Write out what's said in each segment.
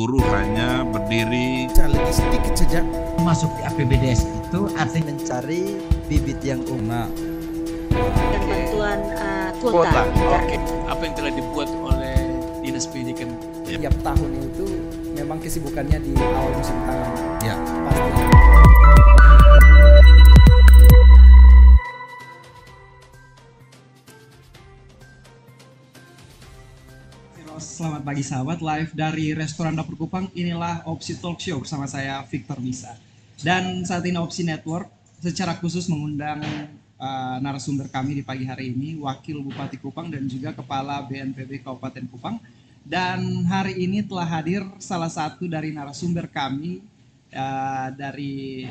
Buruh hanya berdiri. Lagi sedikit saja masuk di APBDes itu artinya mencari bibit yang unggul. Dan bantuan kuota. Oke. Apa yang telah dibuat oleh Dinas Pendidikan? Tiap tahun itu memang kesibukannya di awal musim tanam. Ya. Pasti. Selamat pagi sahabat, live dari Restoran Dapur Kupang. Inilah Opsi Talk Show bersama saya Victor Bisa. Dan saat ini Opsi Network secara khusus mengundang narasumber kami di pagi hari ini, Wakil Bupati Kupang dan juga Kepala BNPB Kabupaten Kupang. Dan hari ini telah hadir salah satu dari narasumber kami dari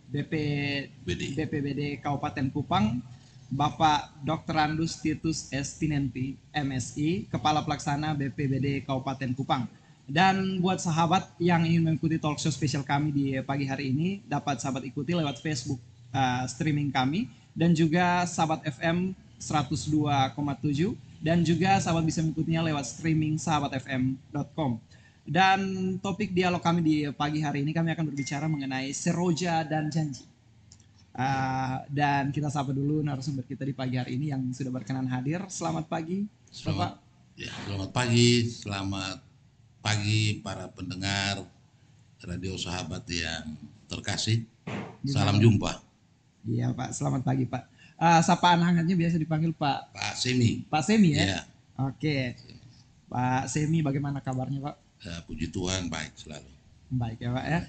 BPBD Kabupaten Kupang, Bapak Dr. Andus Titus S. Tinenti, MSI, Kepala Pelaksana BPBD Kabupaten Kupang. Dan buat sahabat yang ingin mengikuti talk show spesial kami di pagi hari ini, dapat sahabat ikuti lewat Facebook streaming kami, dan juga sahabat FM 102,7, dan juga sahabat bisa mengikutinya lewat streaming sahabatfm.com. Dan topik dialog kami di pagi hari ini, kami akan berbicara mengenai seroja dan janji. Dan kita sapa dulu narasumber kita di pagi hari ini yang sudah berkenan hadir. Selamat pagi, Bapak. Selamat pagi, selamat pagi para pendengar radio sahabat yang terkasih. Salam jumpa. Iya Pak, selamat pagi Pak. Sapaan hangatnya biasa dipanggil Pak Semi. Pak Semi ya? Ya. Oke. Pak Semi, bagaimana kabarnya Pak? Puji Tuhan, baik selalu. Baik ya Pak ya.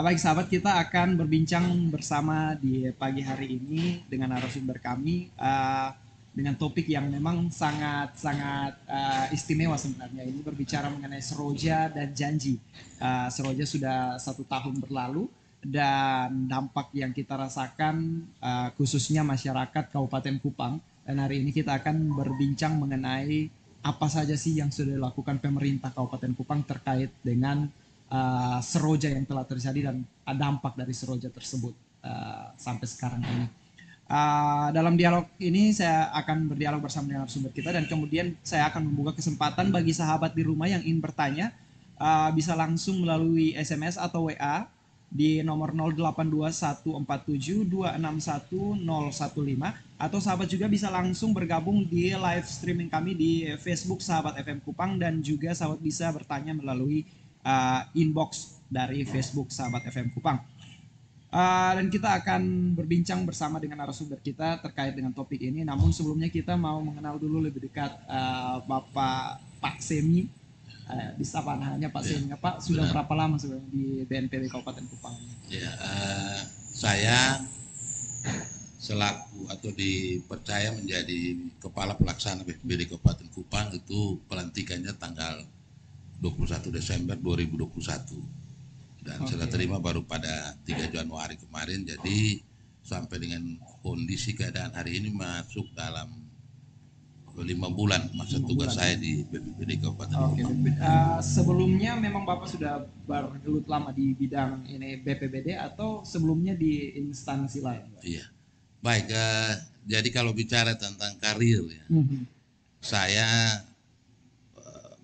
Baik sahabat, kita akan berbincang bersama di pagi hari ini dengan narasumber kami dengan topik yang memang sangat istimewa sebenarnya. Ini berbicara mengenai seroja dan janji. Seroja sudah 1 tahun berlalu dan dampak yang kita rasakan khususnya masyarakat Kabupaten Kupang. Dan hari ini kita akan berbincang mengenai apa saja sih yang sudah dilakukan pemerintah Kabupaten Kupang terkait dengan seroja yang telah terjadi dan dampak dari seroja tersebut sampai sekarang ini. Dalam dialog ini saya akan berdialog bersama dengan narasumber kita, dan kemudian saya akan membuka kesempatan bagi sahabat di rumah yang ingin bertanya, bisa langsung melalui SMS atau WA di nomor 082147261015, atau sahabat juga bisa langsung bergabung di live streaming kami di Facebook Sahabat FM Kupang, dan juga sahabat bisa bertanya melalui inbox dari Facebook Sahabat FM Kupang. Dan kita akan berbincang bersama dengan narasumber kita terkait dengan topik ini. Namun sebelumnya kita mau mengenal dulu lebih dekat Bapak Pak Semi. Disapa hanya Pak Semi. Pak, sudah berapa lama sebenarnya di BNPB Kabupaten Kupang? Ya, saya selaku atau dipercaya menjadi Kepala Pelaksana BPBD Kabupaten Kupang itu pelantikannya tanggal 21 Desember 2021 dan saya terima baru pada 3 Januari kemarin. Jadi sampai dengan kondisi keadaan hari ini masuk dalam 5 bulan masa tugas saya di BPBD Kabupaten Kupang. Sebelumnya memang Bapak sudah bergelut lama di bidang ini BPBD atau sebelumnya di instansi lain? Iya, baik. Jadi kalau bicara tentang karir ya, saya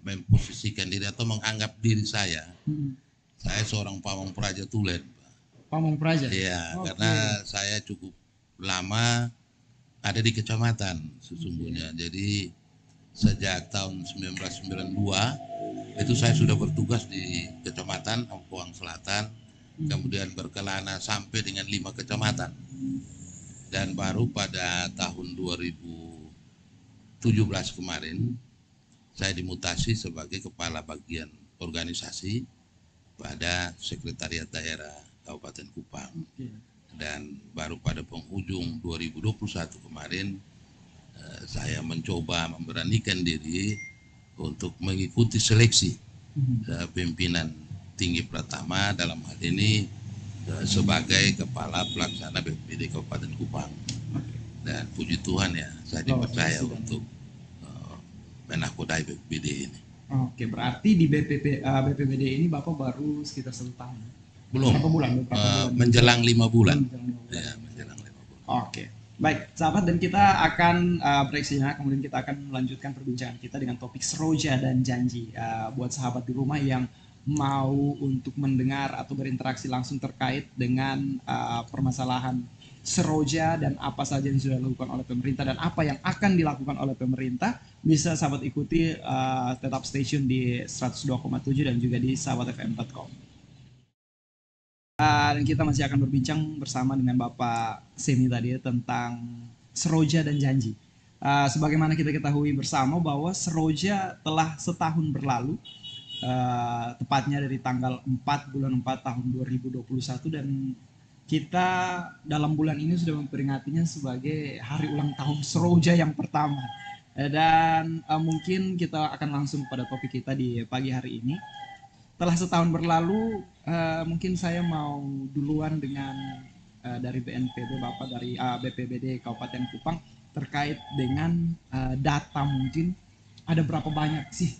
memposisikan diri atau menganggap diri saya seorang pamong praja tulen. Pamong praja? Iya, karena saya cukup lama ada di kecamatan sesungguhnya. Jadi sejak tahun 1992 itu saya sudah bertugas di kecamatan Ampoang Selatan, kemudian berkelana sampai dengan 5 kecamatan. Dan baru pada tahun 2017 kemarin saya dimutasi sebagai Kepala Bagian Organisasi pada Sekretariat Daerah Kabupaten Kupang. Dan baru pada penghujung 2021 kemarin saya mencoba memberanikan diri untuk mengikuti seleksi pimpinan tinggi pertama, dalam hal ini sebagai Kepala Pelaksana BPBD Kabupaten Kupang. Dan puji Tuhan ya, saya dipercaya untuk menahkodai BPBD ini. Oke, berarti di BPBD ini Bapak baru sekitar 1 tahun? Belum. Berapa bulan? Menjelang 5 bulan. Ya, menjelang 5 bulan. Oke, baik sahabat, dan kita akan break sejenak, kemudian kita akan melanjutkan perbincangan kita dengan topik seroja dan janji. Buat sahabat di rumah yang mau untuk mendengar atau berinteraksi langsung terkait dengan permasalahan Seroja dan apa saja yang sudah dilakukan oleh pemerintah dan apa yang akan dilakukan oleh pemerintah, bisa sahabat ikuti tetap stay tune di 102,7 dan juga di sahabatfm.com. Dan kita masih akan berbincang bersama dengan Bapak Semi tadi tentang Seroja dan janji. Sebagaimana kita ketahui bersama bahwa Seroja telah setahun berlalu, tepatnya dari tanggal 4 bulan 4 tahun 2021, dan kita dalam bulan ini sudah memperingatinya sebagai hari ulang tahun Seroja yang pertama. Dan mungkin kita akan langsung pada topik kita di pagi hari ini. Setelah setahun berlalu, mungkin saya mau duluan dengan dari BNPB, Bapak dari BPBD Kabupaten Kupang, terkait dengan data mungkin ada berapa banyak sih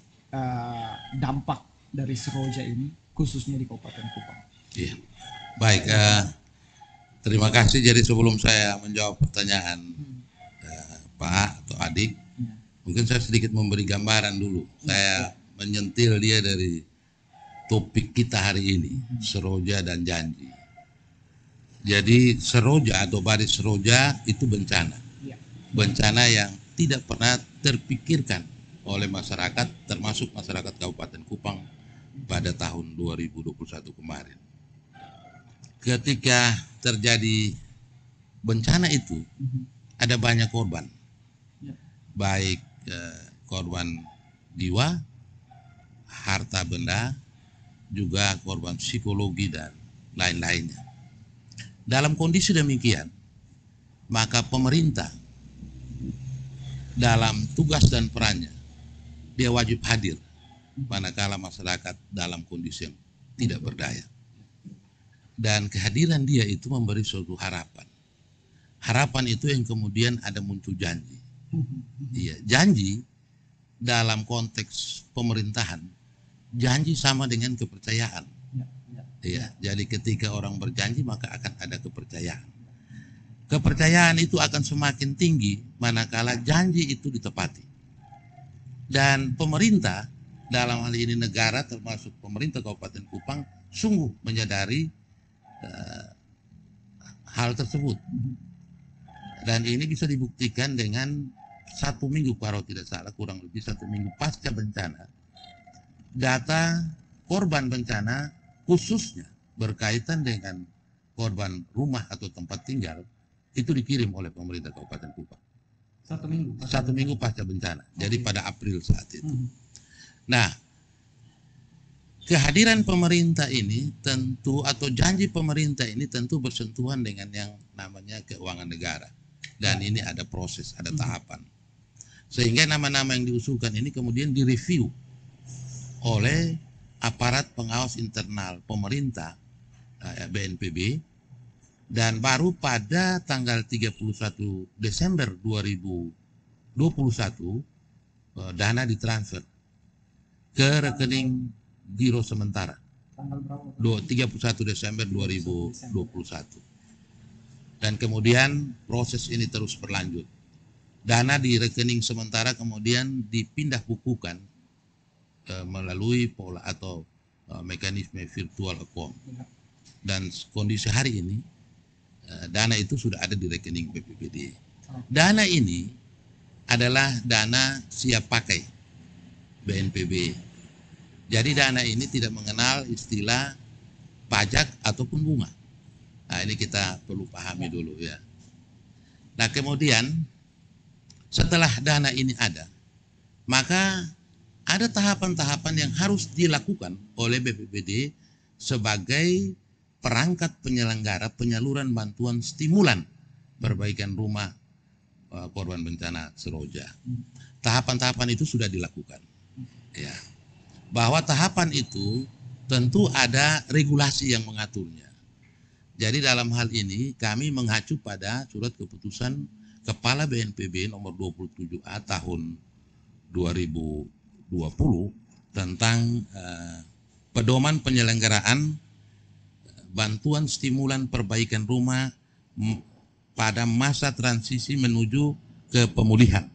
dampak dari Seroja ini khususnya di Kabupaten Kupang. Iya. Baik, terima kasih. Jadi sebelum saya menjawab pertanyaan Pak atau adik, mungkin saya sedikit memberi gambaran dulu. Saya menyentil dia dari topik kita hari ini, Seroja dan janji. Jadi Seroja atau badai Seroja itu bencana. Bencana yang tidak pernah terpikirkan oleh masyarakat, termasuk masyarakat Kabupaten Kupang pada tahun 2021 kemarin. Ketika terjadi bencana itu, ada banyak korban, baik korban jiwa, harta benda, juga korban psikologi dan lain-lainnya. Dalam kondisi demikian, maka pemerintah dalam tugas dan perannya, dia wajib hadir manakala masyarakat dalam kondisi yang tidak berdaya. Dan kehadiran dia itu memberi suatu harapan. Harapan itu yang kemudian ada muncul janji. Iya, janji dalam konteks pemerintahan, janji sama dengan kepercayaan. Iya, jadi ketika orang berjanji maka akan ada kepercayaan. Kepercayaan itu akan semakin tinggi manakala janji itu ditepati. Dan pemerintah, dalam hal ini negara termasuk pemerintah Kabupaten Kupang, sungguh menyadari hal tersebut. Dan ini bisa dibuktikan dengan 1 minggu, kalau tidak salah, kurang lebih 1 minggu pasca bencana, data korban bencana khususnya berkaitan dengan korban rumah atau tempat tinggal itu dikirim oleh pemerintah Kabupaten Kupang. 1 minggu. 1 minggu pasca bencana. Jadi pada April saat itu. Nah, kehadiran pemerintah ini tentu, atau janji pemerintah ini tentu bersentuhan dengan yang namanya keuangan negara. Dan ini ada proses, ada tahapan. Sehingga nama-nama yang diusulkan ini kemudian direview oleh aparat pengawas internal pemerintah, BNPB, dan baru pada tanggal 31 Desember 2021 dana ditransfer ke rekening Giro sementara. Tanggal berapa? 31 Desember 2021. Dan kemudian proses ini terus berlanjut. Dana di rekening sementara kemudian dipindah bukukan melalui pola atau mekanisme virtual account. Dan kondisi hari ini dana itu sudah ada di rekening BPBD. Dana ini adalah dana siap pakai BNPB. Jadi dana ini tidak mengenal istilah pajak ataupun bunga. Nah, ini kita perlu pahami dulu ya. Nah, kemudian setelah dana ini ada, maka ada tahapan-tahapan yang harus dilakukan oleh BPBD sebagai perangkat penyelenggara penyaluran bantuan stimulan perbaikan rumah korban bencana Seroja. Tahapan-tahapan itu sudah dilakukan. Ya. Bahwa tahapan itu tentu ada regulasi yang mengaturnya. Jadi dalam hal ini kami mengacu pada surat keputusan Kepala BNPB nomor 27A tahun 2020 tentang pedoman penyelenggaraan bantuan stimulan perbaikan rumah pada masa transisi menuju ke pemulihan.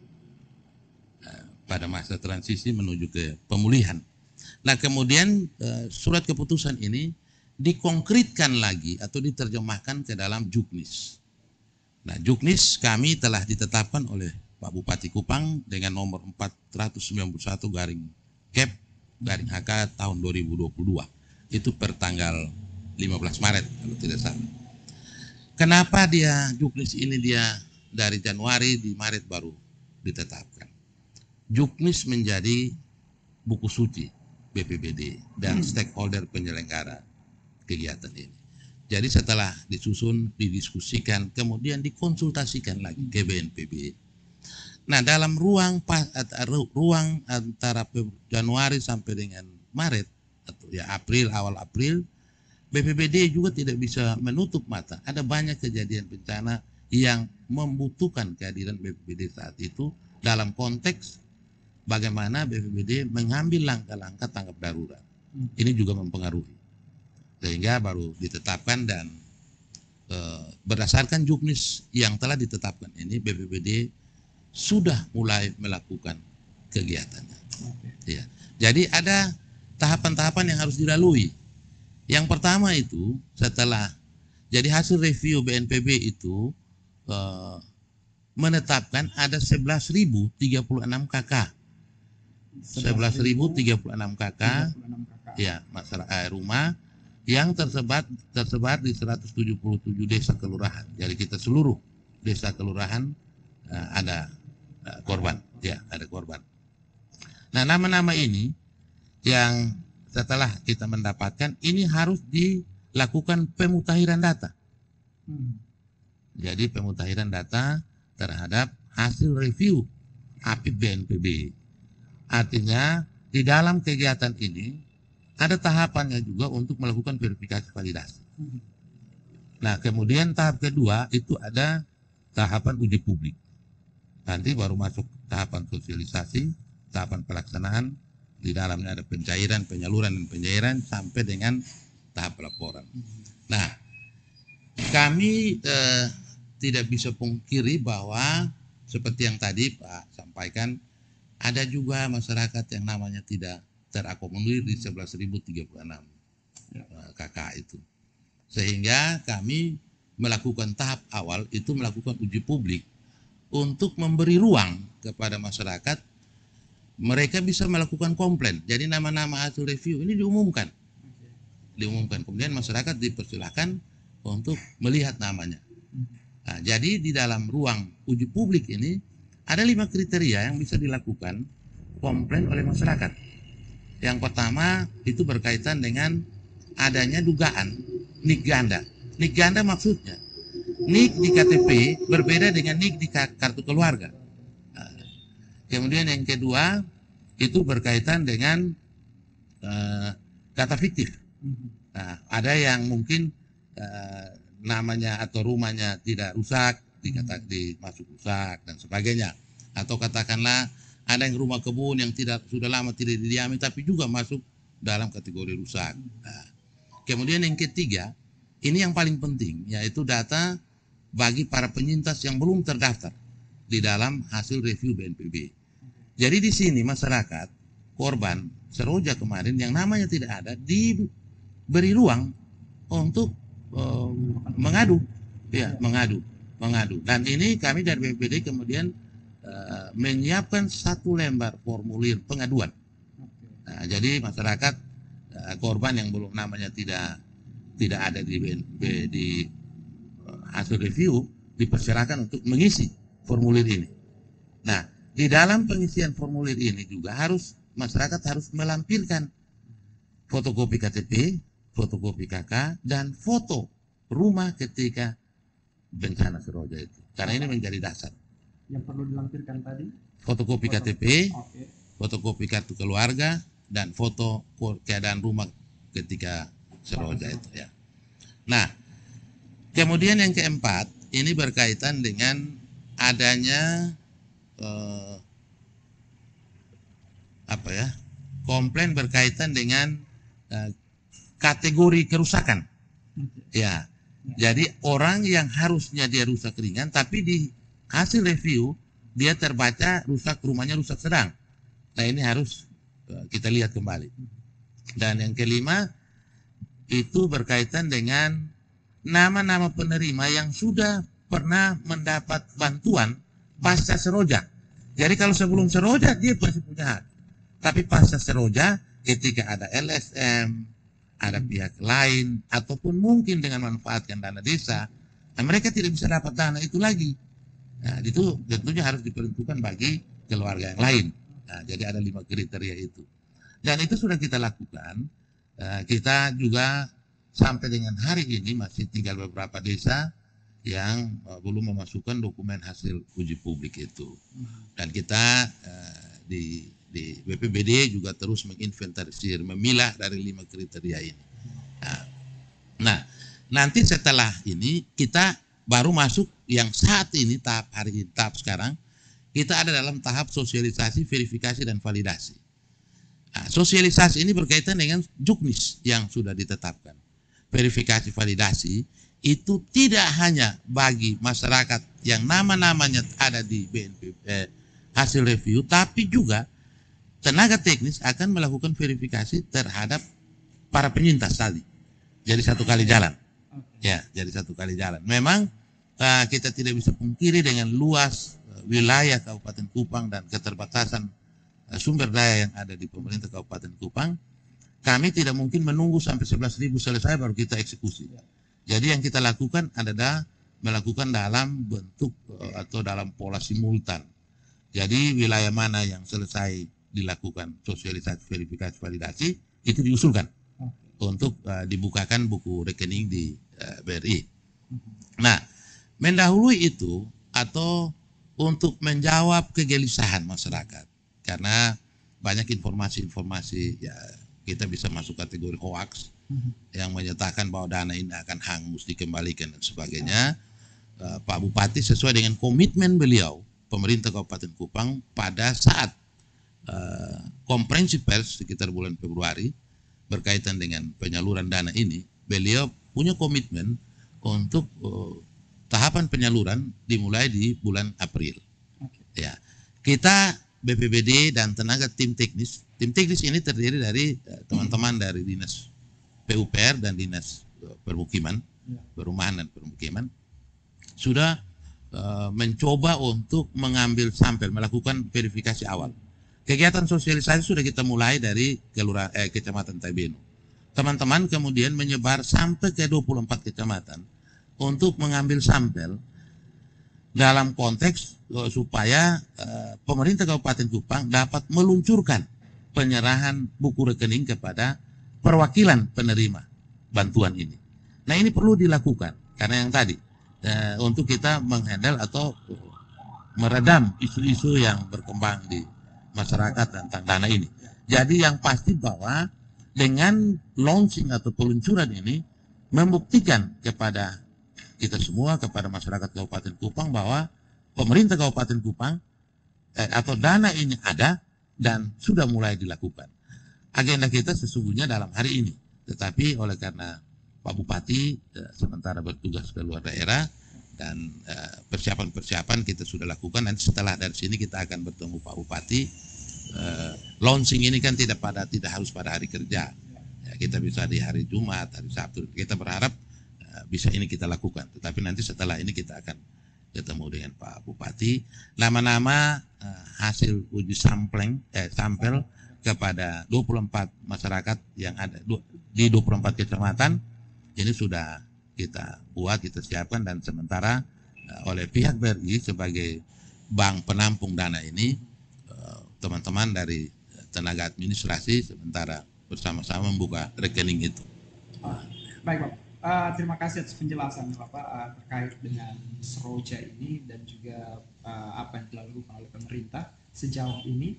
Pada masa transisi menuju ke pemulihan. Nah kemudian surat keputusan ini dikonkretkan lagi atau diterjemahkan ke dalam Juknis. Nah Juknis kami telah ditetapkan oleh Pak Bupati Kupang dengan nomor 491 garing Kep garing HK tahun 2022. Itu per tanggal 15 Maret kalau tidak salah. Kenapa dia Juknis ini dia dari Januari di Maret baru ditetapkan? Juknis menjadi buku suci BPBD dan stakeholder penyelenggara kegiatan ini. Jadi setelah disusun, didiskusikan, kemudian dikonsultasikan lagi ke BNPB. Nah dalam ruang antara Januari sampai dengan Maret atau ya April, awal April, BPBD juga tidak bisa menutup mata. Ada banyak kejadian bencana yang membutuhkan kehadiran BPBD saat itu dalam konteks bagaimana BPBD mengambil langkah-langkah tanggap darurat. Ini juga mempengaruhi. Sehingga baru ditetapkan dan berdasarkan Juknis yang telah ditetapkan ini BPBD sudah mulai melakukan kegiatannya. Ya. Jadi ada tahapan-tahapan yang harus dilalui. Yang pertama itu setelah jadi hasil review BNPB itu menetapkan ada 11.036 KK. 11.036 KK ya masyarakat rumah yang tersebar di 177 desa kelurahan. Jadi kita seluruh desa kelurahan ada korban, ya ada korban. Nah nama-nama ini yang setelah kita mendapatkan ini harus dilakukan pemutahiran data. Jadi pemutahiran data terhadap hasil review APIP BNPB. Artinya di dalam kegiatan ini ada tahapannya juga untuk melakukan verifikasi validasi. Nah kemudian tahap kedua itu ada tahapan uji publik. Nanti baru masuk tahapan sosialisasi, tahapan pelaksanaan. Di dalamnya ada pencairan, penyaluran, dan pencairan sampai dengan tahap laporan. Nah, kami tidak bisa pungkiri bahwa seperti yang tadi Pak sampaikan, ada juga masyarakat yang namanya tidak terakomodir di 11.036 KK itu. Sehingga kami melakukan tahap awal itu melakukan uji publik untuk memberi ruang kepada masyarakat. Mereka bisa melakukan komplain. Jadi nama-nama hasil review ini diumumkan. Kemudian masyarakat dipersilakan untuk melihat namanya. Nah, jadi di dalam ruang uji publik ini ada 5 kriteria yang bisa dilakukan komplain oleh masyarakat. Yang pertama itu berkaitan dengan adanya dugaan NIK ganda. NIK ganda maksudnya NIK di KTP berbeda dengan NIK di kartu keluarga. Kemudian yang kedua itu berkaitan dengan data fiktif. Nah, ada yang mungkin namanya atau rumahnya tidak rusak, dimasuk rusak dan sebagainya. Atau katakanlah ada yang rumah kebun yang sudah lama tidak didiami tapi juga masuk dalam kategori rusak. Nah, kemudian yang ketiga, ini yang paling penting yaitu data bagi para penyintas yang belum terdaftar di dalam hasil review BNPB. Jadi di sini masyarakat korban Seroja kemarin yang namanya tidak ada diberi ruang untuk mengadu, ya mengadu. Dan ini kami dari BPBD kemudian menyiapkan 1 lembar formulir pengaduan. Nah, jadi masyarakat korban yang belum namanya tidak ada di hasil review dipersilakan untuk mengisi formulir ini. Nah, di dalam pengisian formulir ini juga masyarakat harus melampirkan fotokopi KTP, fotokopi KK, dan foto rumah ketika bencana Seroja itu. Karena ini menjadi dasar. Yang perlu dilampirkan tadi? Fotokopi KTP, fotokopi kartu keluarga, dan foto keadaan rumah ketika Seroja itu ya. Nah, kemudian yang keempat, ini berkaitan dengan adanya komplain berkaitan dengan kategori kerusakan. Ya. Jadi orang yang harusnya dia rusak ringan tapi di hasil review dia terbaca rumahnya rusak sedang. Nah, ini harus kita lihat kembali. Dan yang kelima itu berkaitan dengan nama-nama penerima yang sudah pernah mendapat bantuan pasca seroja. Jadi kalau sebelum seroja dia masih punya hak. Tapi pasca seroja ketika ada LSM, ada pihak lain, ataupun mungkin dengan manfaatkan dana desa, nah mereka tidak bisa dapat dana itu lagi. Nah, itu tentunya harus diperuntukkan bagi keluarga yang lain. Nah, jadi ada 5 kriteria itu. Dan itu sudah kita lakukan. Kita juga sampai dengan hari ini masih tinggal beberapa desa yang belum memasukkan dokumen hasil uji publik itu. Dan kita di BPBD juga terus menginventarisir, memilah dari 5 kriteria ini. Nah, nanti setelah ini kita baru masuk yang saat ini tahap sekarang kita ada dalam tahap sosialisasi, verifikasi dan validasi. Nah, sosialisasi ini berkaitan dengan juknis yang sudah ditetapkan. Verifikasi validasi itu tidak hanya bagi masyarakat yang nama-namanya ada di hasil review, tapi juga tenaga teknis akan melakukan verifikasi terhadap para penyintas tadi. Jadi 1 kali jalan. Ya, jadi 1 kali jalan. Memang kita tidak bisa pungkiri dengan luas wilayah Kabupaten Kupang dan keterbatasan sumber daya yang ada di pemerintah Kabupaten Kupang, kami tidak mungkin menunggu sampai 11.000 selesai baru kita eksekusi. Jadi yang kita lakukan adalah melakukan dalam bentuk atau dalam pola simultan. Jadi wilayah mana yang selesai dilakukan sosialisasi, verifikasi, validasi, itu diusulkan untuk dibukakan buku rekening di BRI. Nah, mendahului itu atau untuk menjawab kegelisahan masyarakat, karena banyak informasi-informasi ya kita bisa masuk kategori hoax yang menyatakan bahwa dana ini akan hangus, dikembalikan dan sebagainya. Pak Bupati sesuai dengan komitmen beliau, pemerintah Kabupaten Kupang pada saat konferensi pers sekitar bulan Februari berkaitan dengan penyaluran dana ini, beliau punya komitmen untuk tahapan penyaluran dimulai di bulan April. Ya, kita BPBD dan tenaga tim teknis ini terdiri dari teman-teman dari Dinas PUPR dan Dinas Permukiman, Perumahan dan Permukiman sudah mencoba untuk mengambil sampel, melakukan verifikasi awal. Kegiatan sosialisasi sudah kita mulai dari Kecamatan Taibenu. Teman-teman kemudian menyebar sampai ke 24 kecamatan untuk mengambil sampel dalam konteks supaya pemerintah Kabupaten Kupang dapat meluncurkan penyerahan buku rekening kepada perwakilan penerima bantuan ini. Nah, ini perlu dilakukan karena yang tadi untuk kita menghandle atau meredam isu-isu yang berkembang di masyarakat tentang dana ini. Jadi yang pasti bahwa dengan launching atau peluncuran ini membuktikan kepada kita semua, kepada masyarakat Kabupaten Kupang bahwa pemerintah Kabupaten Kupang atau dana ini ada dan sudah mulai dilakukan. Agenda kita sesungguhnya dalam hari ini, tetapi oleh karena Pak Bupati sementara bertugas ke luar daerah dan persiapan-persiapan kita sudah lakukan. Nanti setelah dari sini kita akan bertemu Pak Bupati. Launching ini kan tidak harus pada hari kerja. Ya, kita bisa di hari Jumat, hari Sabtu. Kita berharap bisa ini kita lakukan. Tetapi nanti setelah ini kita akan ketemu dengan Pak Bupati. Nama-nama hasil uji sampel kepada 24 masyarakat yang ada di 24 kecamatan ini sudah kita buat, kita siapkan, dan sementara oleh pihak BRI sebagai bank penampung dana ini, teman-teman dari tenaga administrasi sementara bersama-sama membuka rekening itu. Baik, Bapak. Terima kasih atas penjelasan Bapak terkait dengan Seroja ini dan juga apa yang telah dilakukan oleh pemerintah sejauh ini.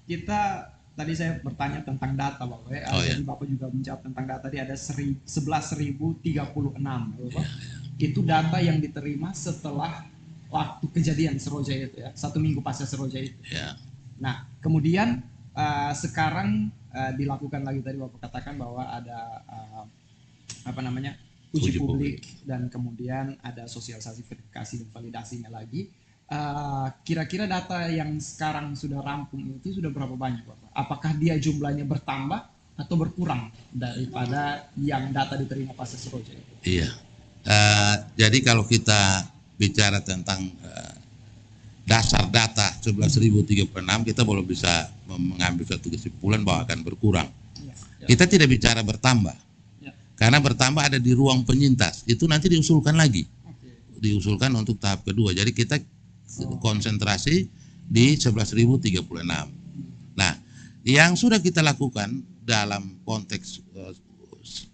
Kita tadi saya bertanya tentang data Bapak ya. Jadi Bapak juga menjawab tentang data tadi ada 11.036 Bapak. Itu data yang diterima setelah waktu kejadian Seroja itu ya, 1 minggu pasca Seroja itu. Nah, kemudian sekarang dilakukan lagi tadi Bapak katakan bahwa ada uji publik dan kemudian ada sosialisasi, verifikasi dan validasinya lagi. kira-kira data yang sekarang sudah rampung itu sudah berapa banyak, Bapak? Apakah dia jumlahnya bertambah atau berkurang daripada yang data diterima Pasar Seroja? Iya. Jadi kalau kita bicara tentang dasar data 11.036, kita belum bisa mengambil satu kesimpulan bahwa akan berkurang. Kita tidak bicara bertambah, karena bertambah ada di ruang penyintas, itu nanti diusulkan lagi, diusulkan untuk tahap kedua. Jadi kita konsentrasi di 11.036. Nah, yang sudah kita lakukan dalam konteks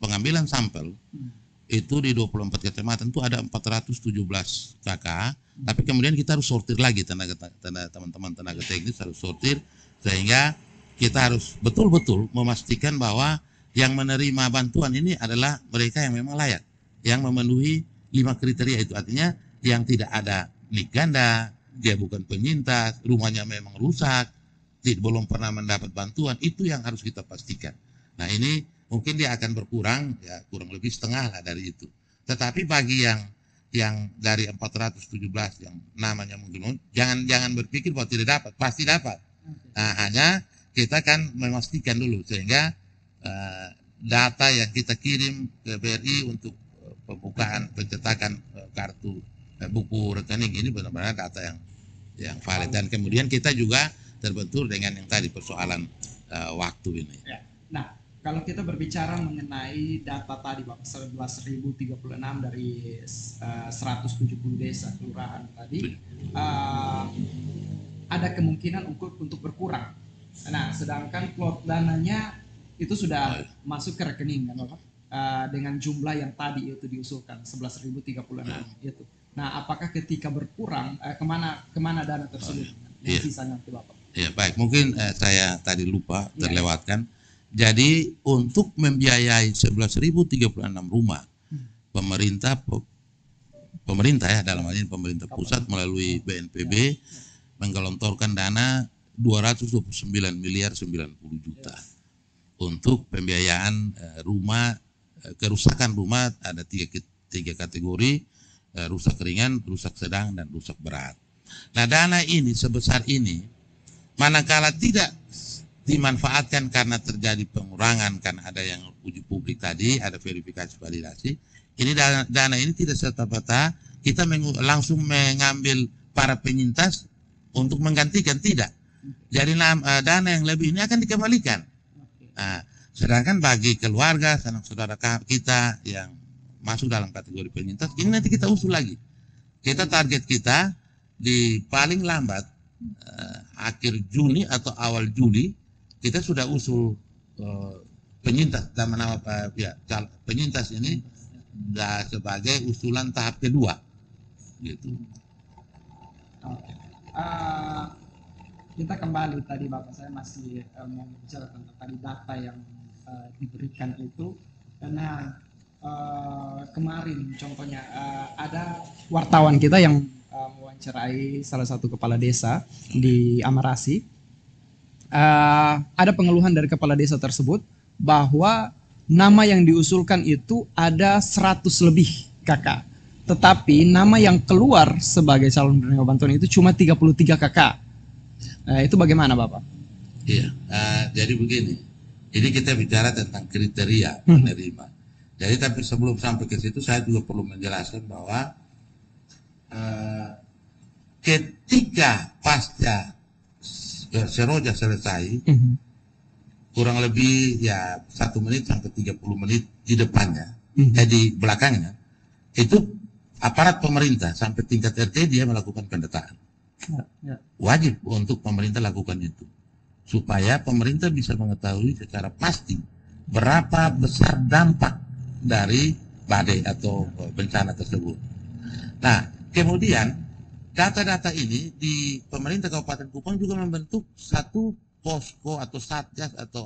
pengambilan sampel itu di 24 kecamatan itu ada 417 KK, tapi kemudian kita harus sortir lagi, teman-teman tenaga teknis harus sortir, sehingga kita harus betul-betul memastikan bahwa yang menerima bantuan ini adalah mereka yang memang layak, yang memenuhi 5 kriteria itu. Artinya yang tidak ada nik ganda, dia bukan penyintas, rumahnya memang rusak, belum pernah mendapat bantuan, itu yang harus kita pastikan. Nah, ini mungkin dia akan berkurang, ya kurang lebih setengah lah dari itu. Tetapi bagi yang dari 417 yang namanya mungkin, jangan berpikir bahwa tidak dapat, pasti dapat. Nah, hanya kita kan memastikan dulu, sehingga data yang kita kirim ke BRI untuk pembukaan pencetakan kartu buku rekening ini benar-benar data yang valid, dan kemudian kita juga terbentur dengan yang tadi persoalan waktu ini. Nah, kalau kita berbicara mengenai data tadi Bapak, 11.036 dari 170 desa kelurahan tadi, ada kemungkinan untuk berkurang. Nah, sedangkan plot dananya itu sudah masuk ke rekening kan Bapak, dengan jumlah yang tadi itu diusulkan 11.036 itu. Nah, apakah ketika berkurang kemana dana tersebut? Sisanya nanti Bapak. Ya, baik, mungkin saya tadi lupa terlewatkan. Jadi untuk membiayai 11.036 rumah, pemerintah ya, dalam hal ini pemerintah pusat melalui BNPB menggelontorkan dana 229 miliar 90 juta untuk pembiayaan rumah, kerusakan rumah ada tiga kategori, rusak ringan, rusak sedang, dan rusak berat. Nah, dana ini sebesar ini manakala tidak dimanfaatkan karena terjadi pengurangan, karena ada yang uji publik tadi, ada verifikasi validasi, ini dana ini tidak serta-merta kita langsung mengambil para penyintas untuk menggantikan, tidak. Jadi dana yang lebih ini akan dikembalikan. Nah, sedangkan bagi keluarga, sanak saudara kita yang masuk dalam kategori penyintas, ini nanti kita usul lagi. Kita target kita di paling lambat akhir Juni atau awal Juli kita sudah usul penyintas, dan penyintas ini sebagai usulan tahap kedua, gitu. Kita kembali tadi Bapak, saya masih mau bicara tentang tadi data yang diberikan itu, karena kemarin contohnya ada wartawan kita yang mewawancarai salah satu kepala desa di Amarasi. Ada pengeluhan dari kepala desa tersebut bahwa nama yang diusulkan itu ada 100 lebih KK, tetapi nama yang keluar sebagai calon penerima bantuan itu cuma 33 KK. Itu bagaimana Bapak? Iya, jadi begini, ini kita bicara tentang kriteria penerima. Jadi tapi sebelum sampai ke situ saya juga perlu menjelaskan bahwa ketika pasca Seroja selesai, kurang lebih ya 1 menit sampai 30 menit di depannya, di belakangnya, itu aparat pemerintah sampai tingkat RT dia melakukan pendataan. Wajib untuk pemerintah lakukan itu, supaya pemerintah bisa mengetahui secara pasti berapa besar dampak dari badai atau bencana tersebut. Nah, kemudian data-data ini di pemerintah Kabupaten Kupang juga membentuk satu posko atau satgas atau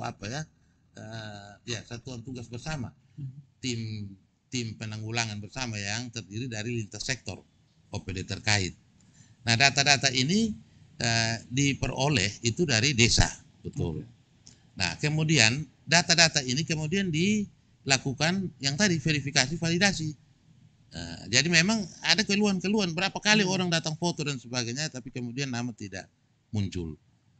satuan tugas bersama, tim penanggulangan bersama yang terdiri dari lintas sektor OPD terkait. Nah, data-data ini diperoleh itu dari desa, betul. Nah, kemudian data-data ini kemudian dilakukan yang tadi verifikasi validasi. Jadi memang ada keluhan-keluhan. Berapa kali orang datang foto dan sebagainya, tapi kemudian nama tidak muncul.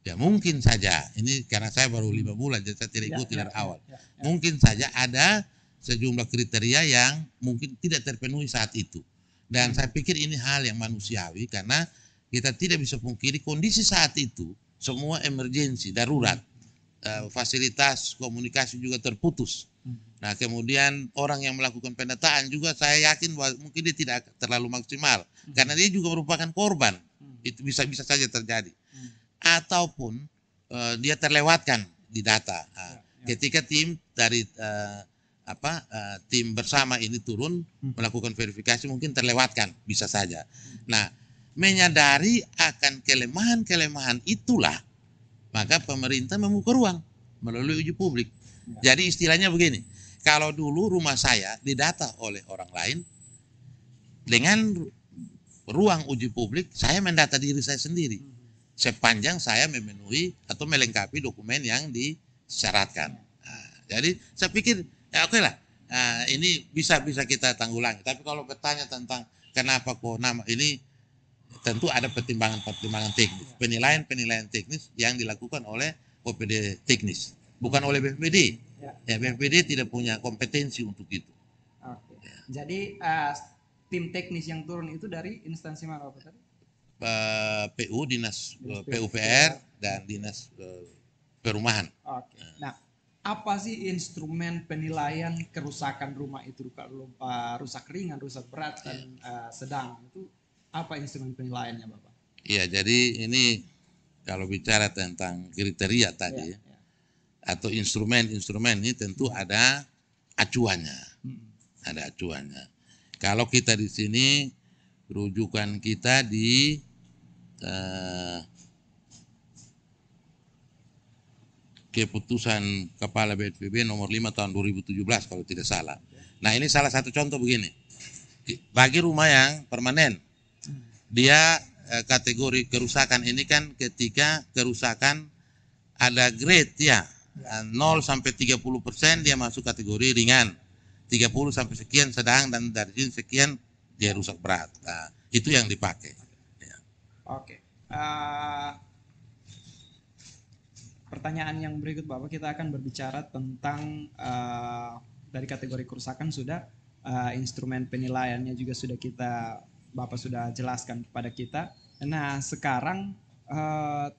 Ya mungkin saja, ini karena saya baru 5 bulan, jadi saya tidak ikuti dari awal. Mungkin saja ada sejumlah kriteria yang mungkin tidak terpenuhi saat itu. Dan saya pikir ini hal yang manusiawi karena kita tidak bisa pungkiri kondisi saat itu semua emergensi, darurat. Fasilitas komunikasi juga terputus. Nah kemudian orang yang melakukan pendataan juga saya yakin bahwa mungkin dia tidak terlalu maksimal karena dia juga merupakan korban. Itu bisa saja terjadi. Ataupun dia terlewatkan di data. Ketika tim dari tim bersama ini turun melakukan verifikasi mungkin terlewatkan, bisa saja. Nah, menyadari akan kelemahan-kelemahan itulah maka pemerintah membuka ruang melalui uji publik. Jadi istilahnya begini, kalau dulu rumah saya didata oleh orang lain, dengan ruang uji publik saya mendata diri saya sendiri sepanjang saya memenuhi atau melengkapi dokumen yang disyaratkan. Jadi saya pikir ya oke lah, ini bisa kita tanggulangi. Tapi kalau bertanya tentang kenapa kok nama ini, tentu ada pertimbangan teknis, penilaian teknis yang dilakukan oleh OPD teknis, bukan oleh BPPD. Ya, BPPD tidak punya kompetensi untuk itu. Oke. Jadi tim teknis yang turun itu dari instansi mana Pak tadi? PU, Dinas PUPR dan Dinas Perumahan. Oke. Nah, apa sih instrumen penilaian kerusakan rumah itu, rusak ringan, rusak berat dan sedang, itu apa instrumen penilaiannya Bapak? Iya, jadi ini kalau bicara tentang kriteria tadi atau instrumen ini tentu ada acuannya. Ada acuannya. Kalau kita di sini rujukan kita di keputusan Kepala BNPB nomor 5 tahun 2017 kalau tidak salah. Nah, ini salah satu contoh begini. Bagi rumah yang permanen, dia kategori kerusakan ini kan ketika kerusakan ada grade ya, 0 sampai 30% dia masuk kategori ringan, 30 sampai sekian sedang, dan dari sini sekian dia rusak berat. Nah, itu yang dipakai. Ya. Oke. Pertanyaan yang berikut Bapak, kita akan berbicara tentang dari kategori kerusakan sudah, instrumen penilaiannya juga sudah Bapak sudah jelaskan kepada kita. Nah sekarang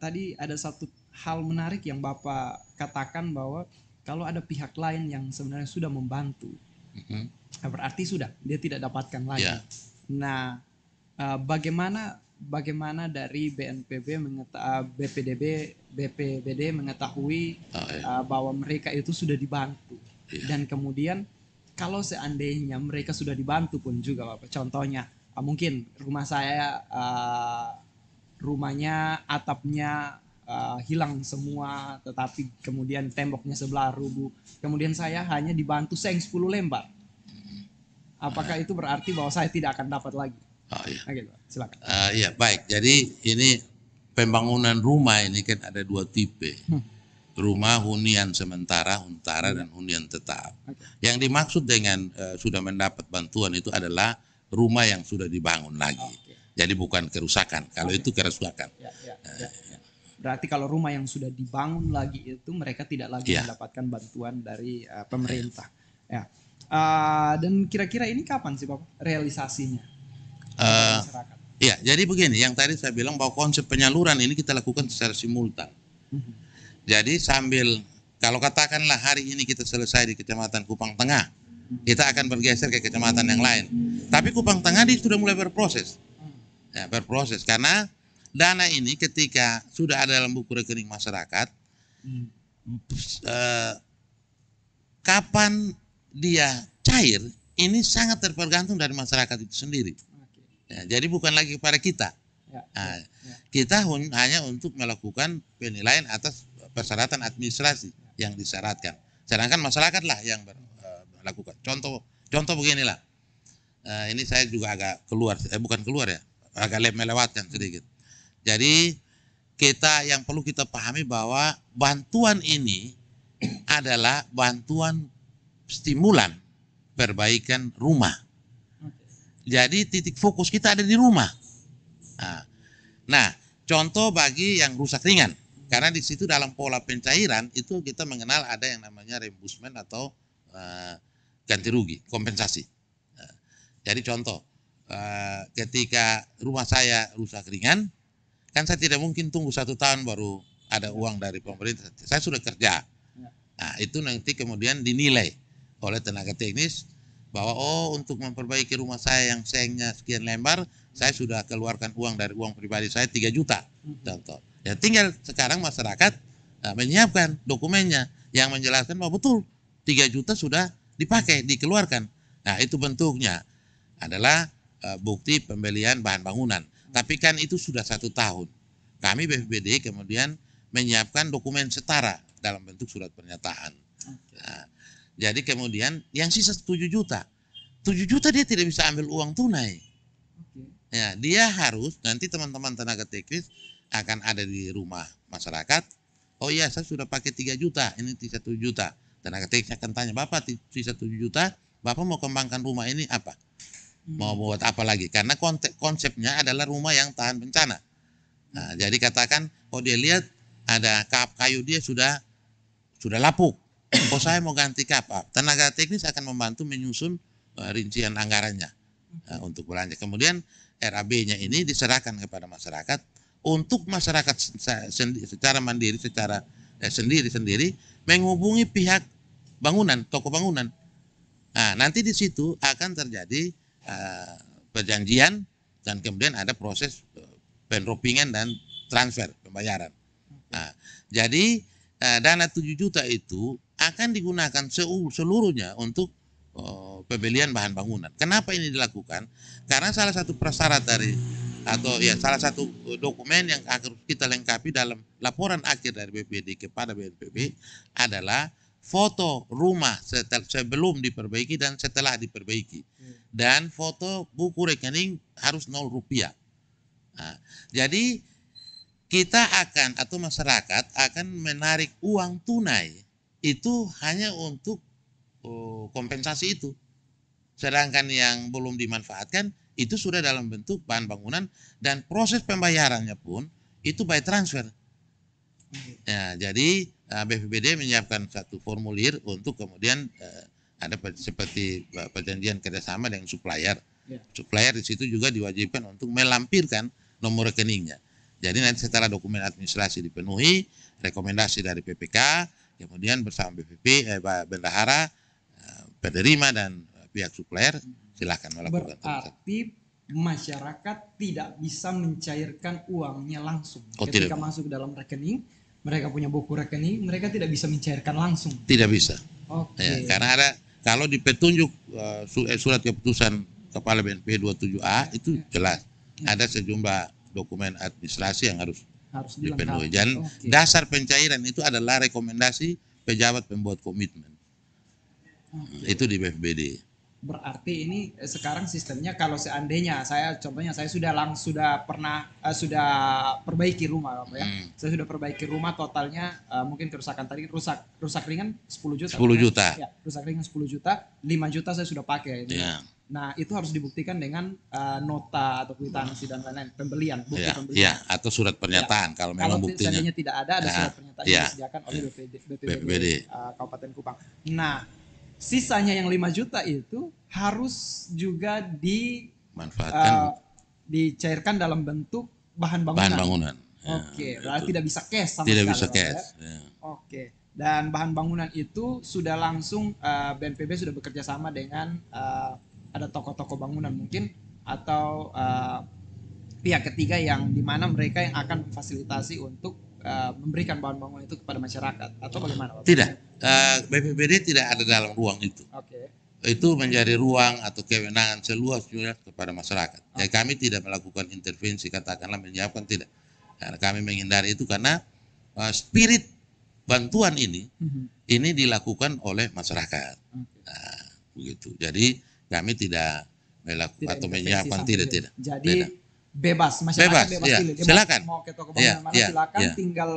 tadi ada satu hal menarik yang Bapak katakan bahwa kalau ada pihak lain yang sebenarnya sudah membantu, berarti sudah dia tidak dapatkan lagi. Nah bagaimana dari BPBD mengetahui bahwa mereka itu sudah dibantu, dan kemudian kalau seandainya mereka sudah dibantu pun juga Bapak, contohnya mungkin rumah saya rumahnya atapnya hilang semua, tetapi kemudian temboknya sebelah rubuh, kemudian saya hanya dibantu seng 10 lembar, apakah itu berarti bahwa saya tidak akan dapat lagi? Oke, silakan. Iya, baik. Jadi ini pembangunan rumah ini kan ada 2 tipe. Rumah hunian sementara, dan hunian tetap. Yang dimaksud dengan sudah mendapat bantuan itu adalah rumah yang sudah dibangun lagi. Jadi bukan kerusakan. Kalau itu kerusakan. Berarti kalau rumah yang sudah dibangun lagi itu mereka tidak lagi mendapatkan bantuan dari pemerintah. Dan kira-kira ini kapan sih Bapak realisasinya? Iya, jadi begini, yang tadi saya bilang bahwa konsep penyaluran ini kita lakukan secara simultan. Jadi sambil, kalau katakanlah hari ini kita selesai di Kecamatan Kupang Tengah, kita akan bergeser ke kecamatan yang lain. Tapi Kupang Tengah dia sudah mulai berproses. Berproses karena dana ini ketika sudah ada dalam buku rekening masyarakat, kapan dia cair ini sangat tergantung dari masyarakat itu sendiri. Jadi bukan lagi kepada kita. Kita hanya untuk melakukan penilaian atas persyaratan administrasi yang disyaratkan. Sedangkan masyarakat lah yang melakukan. Contoh beginilah. Ini saya juga agak agak melewatkan sedikit. Jadi yang perlu kita pahami bahwa bantuan ini adalah bantuan stimulan perbaikan rumah. Jadi titik fokus kita ada di rumah. Nah, contoh bagi yang rusak ringan, karena di situ dalam pola pencairan itu kita mengenal ada yang namanya reimbursement atau ganti rugi, kompensasi. Jadi contoh, ketika rumah saya rusak ringan, kan saya tidak mungkin tunggu 1 tahun baru ada uang dari pemerintah. Saya sudah kerja. Nah, itu nanti kemudian dinilai oleh tenaga teknis bahwa untuk memperbaiki rumah saya yang sengnya sekian lembar, saya sudah keluarkan uang dari uang pribadi saya 3 juta. Contoh. Ya tinggal sekarang masyarakat menyiapkan dokumennya yang menjelaskan bahwa betul 3 juta sudah dipakai, dikeluarkan. Nah, itu bentuknya adalah bukti pembelian bahan bangunan. Tapi kan itu sudah 1 tahun. Kami BPBD kemudian menyiapkan dokumen setara dalam bentuk surat pernyataan. Nah, jadi kemudian yang sisa 7 juta. 7 juta dia tidak bisa ambil uang tunai. Ya, dia harus, nanti teman-teman tenaga teknis akan ada di rumah masyarakat. Oh iya, saya sudah pakai 3 juta, ini sisa 7 juta. Tenaga teknis akan tanya, Bapak sisa 7 juta, Bapak mau kembangkan rumah ini apa? Mau buat apa lagi? Karena konsepnya adalah rumah yang tahan bencana. Nah, jadi katakan, dia lihat ada kap kayu dia sudah lapuk. Saya mau ganti kap. Tenaga teknis akan membantu menyusun rincian anggarannya untuk belanja. Kemudian RAB-nya ini diserahkan kepada masyarakat untuk masyarakat secara mandiri, secara sendiri-sendiri menghubungi pihak bangunan, toko bangunan. Nah, nanti di situ akan terjadi perjanjian dan kemudian ada proses penropingan dan transfer pembayaran. Nah, jadi dana 7 juta itu akan digunakan seluruhnya untuk pembelian bahan bangunan. Kenapa ini dilakukan? Karena salah satu prasyarat dari salah satu dokumen yang harus kita lengkapi dalam laporan akhir dari BPD kepada BNPB adalah foto rumah sebelum diperbaiki dan setelah diperbaiki. Dan foto buku rekening harus 0 rupiah. Nah, jadi kita atau masyarakat akan menarik uang tunai itu hanya untuk kompensasi itu. Sedangkan yang belum dimanfaatkan itu sudah dalam bentuk bahan bangunan dan proses pembayarannya pun itu by transfer. Ya, jadi BPBD menyiapkan satu formulir untuk kemudian ada seperti perjanjian kerjasama dengan supplier. Supplier di situ juga diwajibkan untuk melampirkan nomor rekeningnya. Jadi nanti setelah dokumen administrasi dipenuhi, rekomendasi dari PPK, kemudian bersama BPP, bendahara, penerima dan pihak supplier silakan melakukan. Berarti masyarakat tidak bisa mencairkan uangnya langsung. tidak. Ketika masuk ke dalam rekening, mereka punya buku rekening, mereka tidak bisa mencairkan langsung. Tidak bisa. Oke. Ya, karena kalau di petunjuk surat keputusan Kepala BNP 27A itu jelas ada sejumlah dokumen administrasi yang harus dipenuhi. Dan dasar pencairan itu adalah rekomendasi pejabat pembuat komitmen. Itu di BPBD. Berarti ini sekarang sistemnya kalau seandainya saya sudah perbaiki rumah, Bapak ya. Saya sudah perbaiki rumah totalnya mungkin kerusakan tadi rusak ringan 10 juta. 10 juta. Ya, rusak ringan 10 juta, 5 juta saya sudah pakai ini. Ya. Nah, itu harus dibuktikan dengan nota atau kwitansi dan lain-lain, pembelian, bukti pembelian. Ya, atau surat pernyataan kalau memang buktinya. Kalau seandainya tidak ada surat pernyataan yang disediakan oleh BPBD Kabupaten Kupang. Nah, sisanya yang 5 juta itu harus juga dimanfaatkan, dicairkan dalam bentuk bahan bangunan. Bahan bangunan. Ya, Oke, berarti tidak bisa cash sama tidak sekali. Bisa cash. Ya. Oke. Dan bahan bangunan itu sudah langsung BNPB sudah bekerja sama dengan ada toko-toko bangunan mungkin atau pihak ketiga yang dimana mereka yang akan memfasilitasi untuk memberikan bahan bangunan itu kepada masyarakat atau bagaimana, Bapak? Tidak, BPBD tidak ada dalam ruang itu. Itu menjadi ruang atau kewenangan seluas-luasnya kepada masyarakat. Jadi kami tidak melakukan intervensi, katakanlah menyiapkan, tidak. Karena kami menghindari itu karena spirit bantuan ini dilakukan oleh masyarakat. Nah, begitu. Jadi kami tidak melakukan atau menyiapkan, tidak. Jadi bebas, masyarakat bebas ya. pilih. Silakan. Mau ke toko bangunan mana silakan, tinggal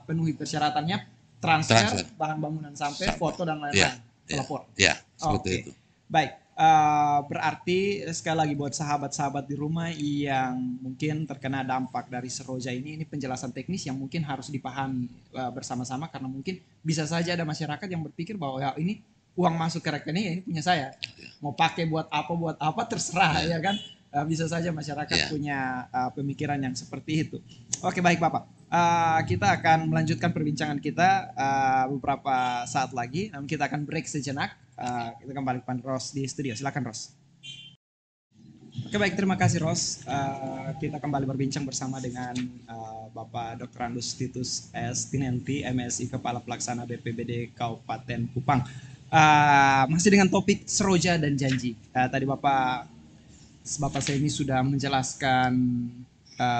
penuhi persyaratannya, transfer bahan bangunan sampai foto dan lain-lain. Pelapor. Ya, seperti itu. Baik. Berarti sekali lagi buat sahabat-sahabat di rumah yang mungkin terkena dampak dari Seroja ini penjelasan teknis yang mungkin harus dipahami bersama-sama, karena mungkin bisa saja ada masyarakat yang berpikir bahwa ya ini uang masuk ke rekening ya ini punya saya, mau pakai buat apa terserah ya kan. Bisa saja masyarakat punya pemikiran yang seperti itu. Oke, baik Bapak. Kita akan melanjutkan perbincangan kita beberapa saat lagi. Namun kita akan break sejenak. Kita kembali ke Ros di studio. Silakan Ros. Oke, baik, terima kasih Ros. Kita kembali berbincang bersama dengan Bapak Dr. Andus Titus S. Tinenti, MSI Kepala Pelaksana BPBD Kabupaten Kupang. Masih dengan topik Seroja dan janji. Tadi Bapak saya ini sudah menjelaskan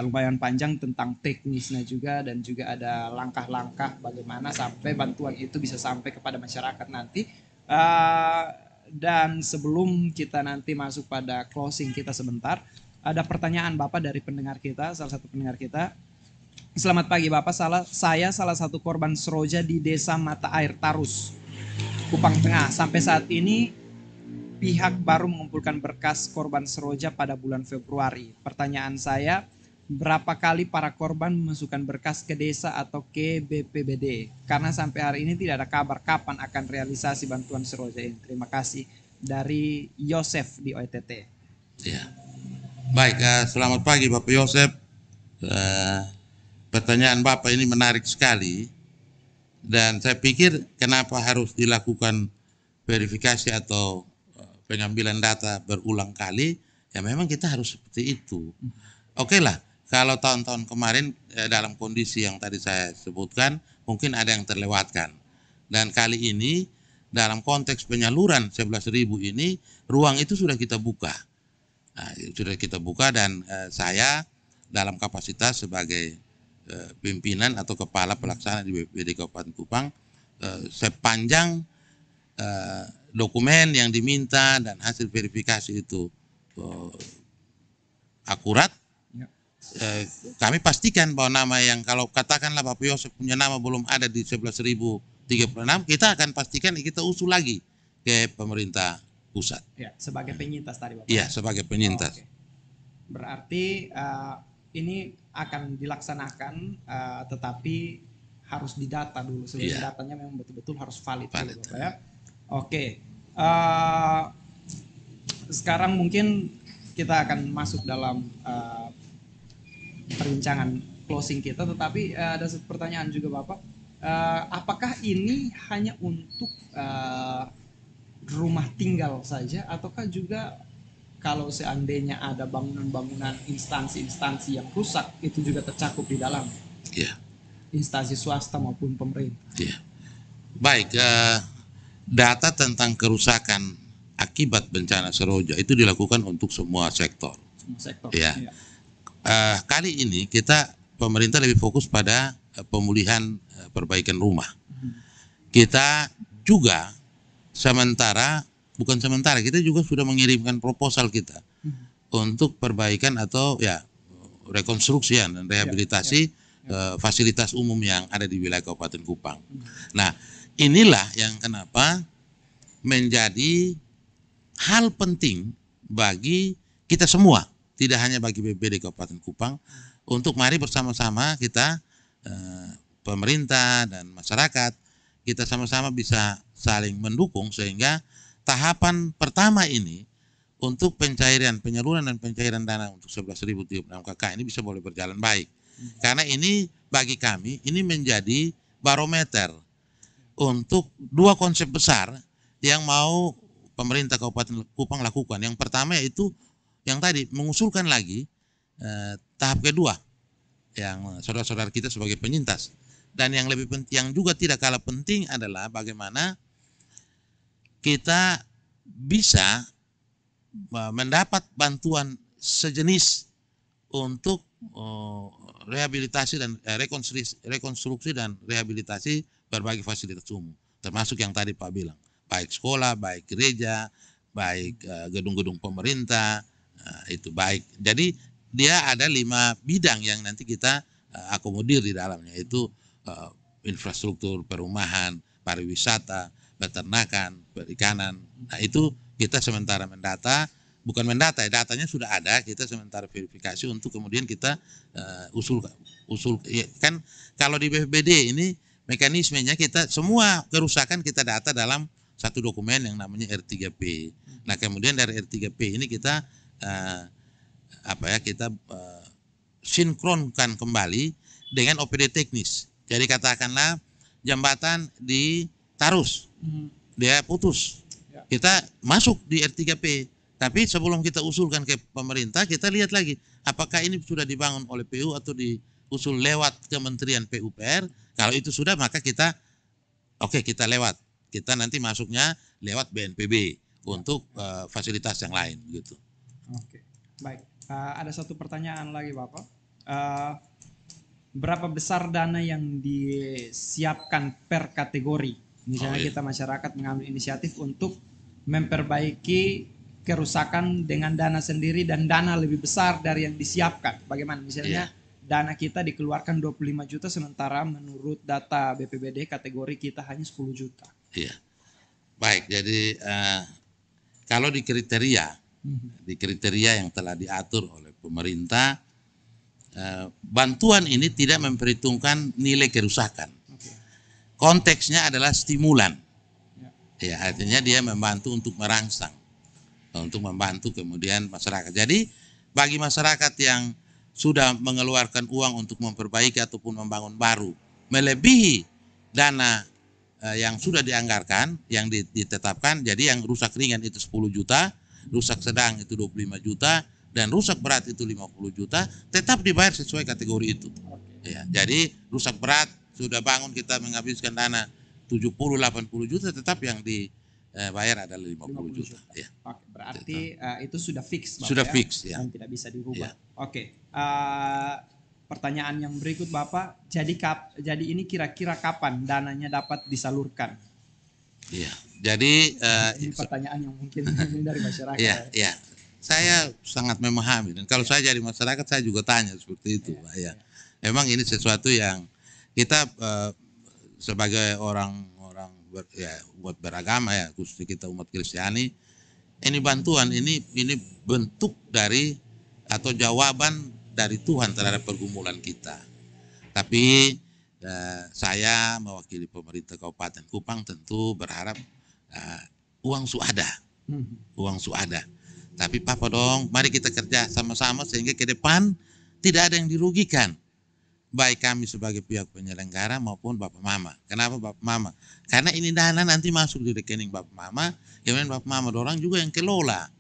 lumayan panjang tentang teknisnya juga, dan juga ada langkah-langkah bagaimana sampai bantuan itu bisa sampai kepada masyarakat nanti. Dan sebelum kita nanti masuk pada closing kita sebentar, ada pertanyaan Bapak dari pendengar kita, salah satu pendengar kita. Selamat pagi Bapak, saya salah satu korban Seroja di Desa Mata Air Tarus, Kupang Tengah. Sampai saat ini pihak baru mengumpulkan berkas korban Seroja pada bulan Februari. Pertanyaan saya, berapa kali para korban memasukkan berkas ke desa atau ke BPBD? Karena sampai hari ini tidak ada kabar kapan akan realisasi bantuan Seroja ini. Terima kasih. Dari Yosef di OTT. Ya. Baik, selamat pagi Bapak Yosef. Pertanyaan Bapak ini menarik sekali. Dan saya pikir kenapa harus dilakukan verifikasi atau pengambilan data berulang kali, ya memang kita harus seperti itu. Oke lah, kalau tahun-tahun kemarin dalam kondisi yang tadi saya sebutkan, mungkin ada yang terlewatkan. Dan kali ini dalam konteks penyaluran 11.000 ini, ruang itu sudah kita buka. Dan saya dalam kapasitas sebagai pimpinan atau kepala pelaksana di BPBD Kabupaten Kupang, sepanjang dokumen yang diminta dan hasil verifikasi itu akurat, kami pastikan bahwa nama yang, kalau katakanlah Bapak Yosef punya nama belum ada di 11.036, kita akan pastikan kita usul lagi ke pemerintah pusat. Ya, sebagai penyintas tadi Bapak. Iya, sebagai penyintas. Oke. Berarti ini akan dilaksanakan, tetapi harus didata dulu. Sebelum datanya memang betul-betul harus valid. Dulu, Bapak, ya. Oke, sekarang mungkin kita akan masuk dalam perbincangan closing kita, tetapi ada pertanyaan juga Bapak, apakah ini hanya untuk rumah tinggal saja, ataukah juga kalau seandainya ada bangunan-bangunan instansi-instansi yang rusak itu juga tercakup di dalam? Iya. Instansi swasta maupun pemerintah. Iya. Baik. Data tentang kerusakan akibat bencana Seroja itu dilakukan untuk semua sektor. Ya. Kali ini pemerintah lebih fokus pada pemulihan, perbaikan rumah. Kita juga kita juga sudah mengirimkan proposal kita untuk perbaikan atau rekonstruksi dan rehabilitasi fasilitas umum yang ada di wilayah Kabupaten Kupang. Nah, inilah yang kenapa menjadi hal penting bagi kita semua, tidak hanya bagi BPBD Kabupaten Kupang, untuk mari bersama-sama kita, pemerintah dan masyarakat, kita sama-sama bisa saling mendukung sehingga tahapan pertama ini untuk penyaluran dan pencairan dana untuk 11.036 KK ini bisa boleh berjalan baik. Karena ini bagi kami ini menjadi barometer untuk dua konsep besar yang mau pemerintah Kabupaten Kupang lakukan. Yang pertama yaitu yang tadi mengusulkan lagi tahap kedua yang saudara-saudara kita sebagai penyintas. Dan yang lebih penting, yang juga tidak kalah penting adalah bagaimana kita bisa mendapat bantuan sejenis untuk rehabilitasi dan rekonstruksi dan rehabilitasi berbagai fasilitas umum, termasuk yang tadi Pak bilang, baik sekolah, baik gereja, baik gedung-gedung pemerintah, itu baik. Jadi dia ada 5 bidang yang nanti kita akomodir di dalamnya, yaitu infrastruktur perumahan, pariwisata, peternakan, perikanan. Nah itu kita sementara mendata, bukan mendata, datanya sudah ada, kita sementara verifikasi untuk kemudian kita usul ya, kan kalau di BPBD ini mekanismenya kita semua kerusakan kita data dalam satu dokumen yang namanya R3P. Nah kemudian dari R3P ini kita kita sinkronkan kembali dengan OPD teknis. Jadi katakanlah jembatan di Tarus, dia putus, kita masuk di R3P. Tapi sebelum kita usulkan ke pemerintah, kita lihat lagi apakah ini sudah dibangun oleh PU atau diusul lewat Kementerian PUPR. Kalau itu sudah, maka kita kita lewat. Kita nanti masuknya lewat BNPB untuk fasilitas yang lain gitu. Oke, baik. Ada satu pertanyaan lagi Bapak. Berapa besar dana yang disiapkan per kategori? Misalnya kita masyarakat mengambil inisiatif untuk memperbaiki kerusakan dengan dana sendiri dan dana lebih besar dari yang disiapkan. Bagaimana? Misalnya dana kita dikeluarkan 25 juta sementara menurut data BPBD kategori kita hanya 10 juta. Iya. Baik, jadi kalau di kriteria yang telah diatur oleh pemerintah, bantuan ini tidak memperhitungkan nilai kerusakan. Konteksnya adalah stimulan. Ya, artinya dia membantu untuk merangsang, untuk membantu kemudian masyarakat. Jadi bagi masyarakat yang sudah mengeluarkan uang untuk memperbaiki ataupun membangun baru, melebihi dana yang sudah dianggarkan, yang ditetapkan, jadi yang rusak ringan itu 10 juta, rusak sedang itu 25 juta, dan rusak berat itu 50 juta, tetap dibayar sesuai kategori itu. Ya, jadi rusak berat sudah bangun kita menghabiskan dana 70-80 juta, tetap yang dibayar adalah 50 juta. Ya. Oke, berarti itu sudah fix, Bapak, sudah fix ya. Dan tidak bisa dirubah. Ya. Oke, pertanyaan yang berikut Bapak, jadi ini kira-kira kapan dananya dapat disalurkan? Iya, jadi ini pertanyaan yang mungkin dari masyarakat. Iya. Saya sangat memahami, dan kalau saya jadi masyarakat saya juga tanya seperti itu, Pak. Ya. Memang ini sesuatu yang kita sebagai orang buat beragama ya, khususnya kita umat Kristiani, ini bantuan ini bentuk dari atau jawaban dari Tuhan terhadap pergumulan kita. Tapi saya mewakili pemerintah Kabupaten Kupang tentu berharap uang suada, Tapi Papa dong, mari kita kerja sama-sama sehingga ke depan tidak ada yang dirugikan. Baik kami sebagai pihak penyelenggara maupun Bapak Mama. Kenapa Bapak Mama? Karena ini dana nanti masuk di rekening Bapak Mama, kemudian Bapak Mama dorang juga yang kelola.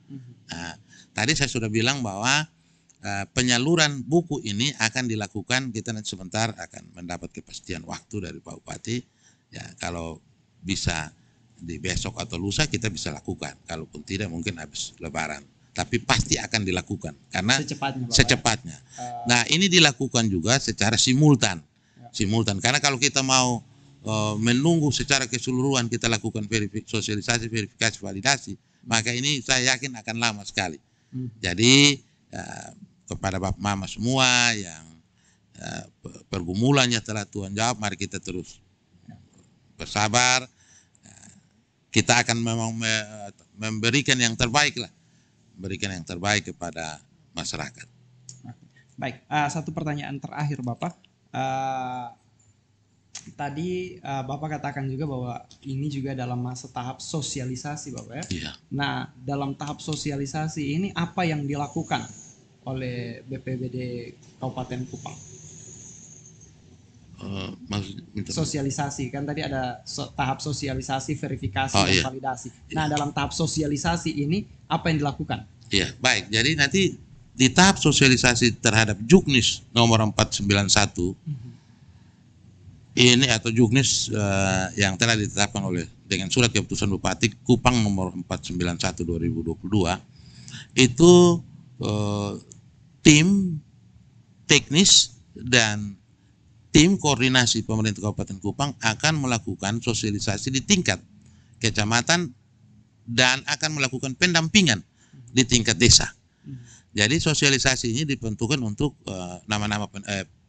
Nah, tadi saya sudah bilang bahwa penyaluran buku ini akan dilakukan, kita nanti sebentar akan mendapat kepastian waktu dari Pak Bupati. Ya, kalau bisa di besok atau lusa kita bisa lakukan. Kalaupun tidak mungkin habis Lebaran. Tapi pasti akan dilakukan karena secepatnya. Nah, ini dilakukan juga secara simultan. Karena kalau kita mau menunggu secara keseluruhan kita lakukan sosialisasi, verifikasi, validasi, maka ini saya yakin akan lama sekali. Jadi kepada Bapak Mama semua yang pergumulannya telah Tuhan jawab, mari kita terus bersabar. Kita akan memang memberikan yang terbaik lah. Berikan yang terbaik kepada masyarakat. Baik, satu pertanyaan terakhir Bapak. Tadi Bapak katakan juga bahwa ini juga dalam masa tahap sosialisasi Bapak ya. Iya. Nah, dalam tahap sosialisasi ini apa yang dilakukan oleh BPBD Kabupaten Kupang? Sosialisasi, kan tadi ada tahap sosialisasi, verifikasi, dan validasi. Nah, dalam tahap sosialisasi ini apa yang dilakukan? Iya, baik. Jadi nanti di tahap sosialisasi terhadap Juknis nomor 491 ini atau Juknis yang telah ditetapkan oleh dengan surat keputusan Bupati Kupang nomor 491 2022 itu tim teknis dan tim koordinasi pemerintah Kabupaten Kupang akan melakukan sosialisasi di tingkat kecamatan dan akan melakukan pendampingan di tingkat desa. Jadi sosialisasi ini diperuntukkan untuk nama-nama